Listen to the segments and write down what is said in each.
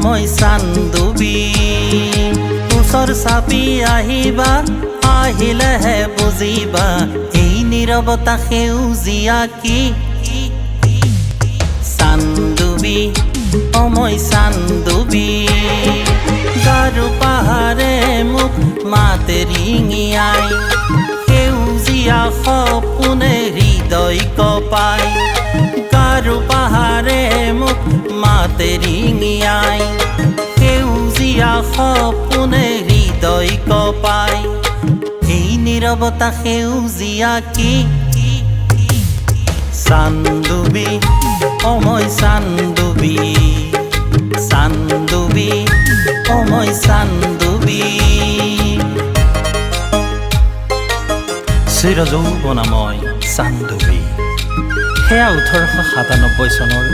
মই চান্দুবি ওচৰ চাপি আহিবা আহিলেহে বুজিবা এই নীৰৱতা সেউজীয়া কি চান্দুবি মই চান্দুবি গাৰো পাহাৰে মোক মাতে ৰিঙিয়াই সেউজীয়া সপোনে হৃদয় কপাই গাৰো পাহাৰে মোক মাতে ৰিঙিয়াই সেউজীয়া সপোনে হৃদয় কপাই এই নীৰৱতা সেউজীয়া কি চান্দুবি মই চান্দুবি চান্দুবি মই চান্দুবি চিৰযৌৱনাময় চান্দুবি সেয়া 1897 চনৰ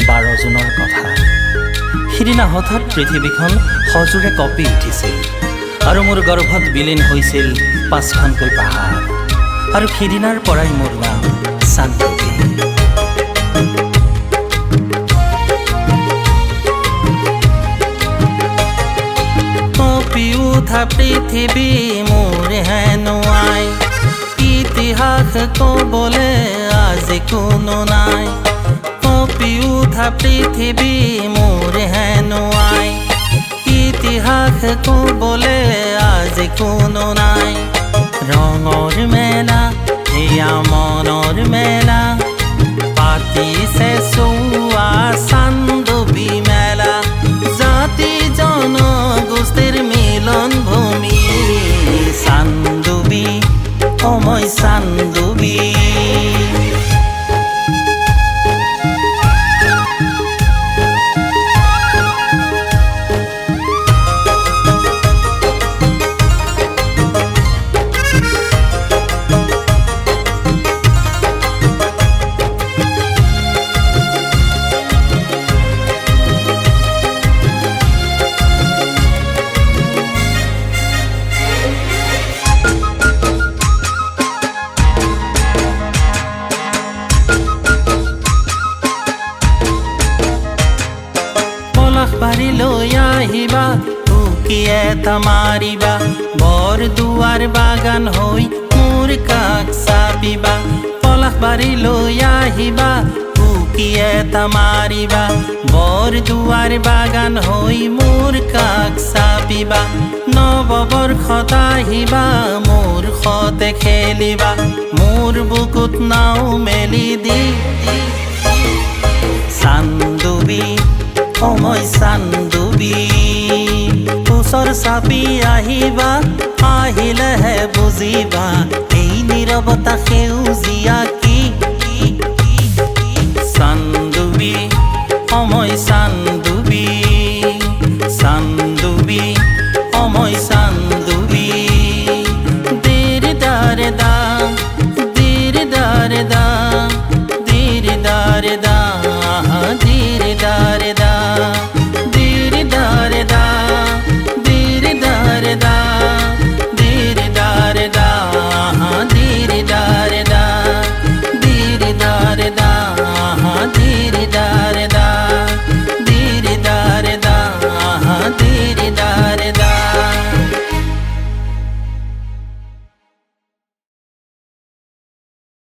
12 জুনৰ কথা। সিদিনা হঠাৎ পৃথিৱীখন সজোৰে কঁপি উঠিছিল আৰু মোৰ গৰ্ভত বিলীন হৈছিল 5খনকৈ পাহাৰ আৰু সিদিনাৰ পৰাই মোৰ নাম চান্দুবি। কঁপি উঠা পৃথিৱী মোৰ হেনো আই ইতিহাস ক'বলে আজি কোনো নাই কঁপি উঠা পৃথিৱী মোৰ হেনো আই ইতিহাস ক'বলে আজি কোনো নাই ৰঙৰ মেলা এয়া মনৰ মেলা পাতিছে চোৱা চান্দুবি মেলা জাতি জনগোষ্ঠীৰ মিলন ভূমি চান্দুবি মই চান্দুবি বাৰীলৈ আহিবা উকি এটা মাৰিবা বৰ দুৱাৰ বাগান হৈ মোৰ কাষ চাপিবা পলাশ বাৰীলৈ আহিবা উকি এটা মাৰিবা বৰ দুৱাৰ বাগান হৈ মোৰ কাষ চাপিবা নৱবৰ্ষত আহিবা মোৰ সতে খেলিবা মোৰ বুকুত নাও মেলি দি চান্দুবি মই চান্দুবি ওচৰ চাপি আহিবা আহিলেহে বুজিবা এই নীৰৱতা সেউজীয়া কি চান্দুবি মই চান্দুবি চান্দুবি মই চান্দুবি দিৰ দাৰে দা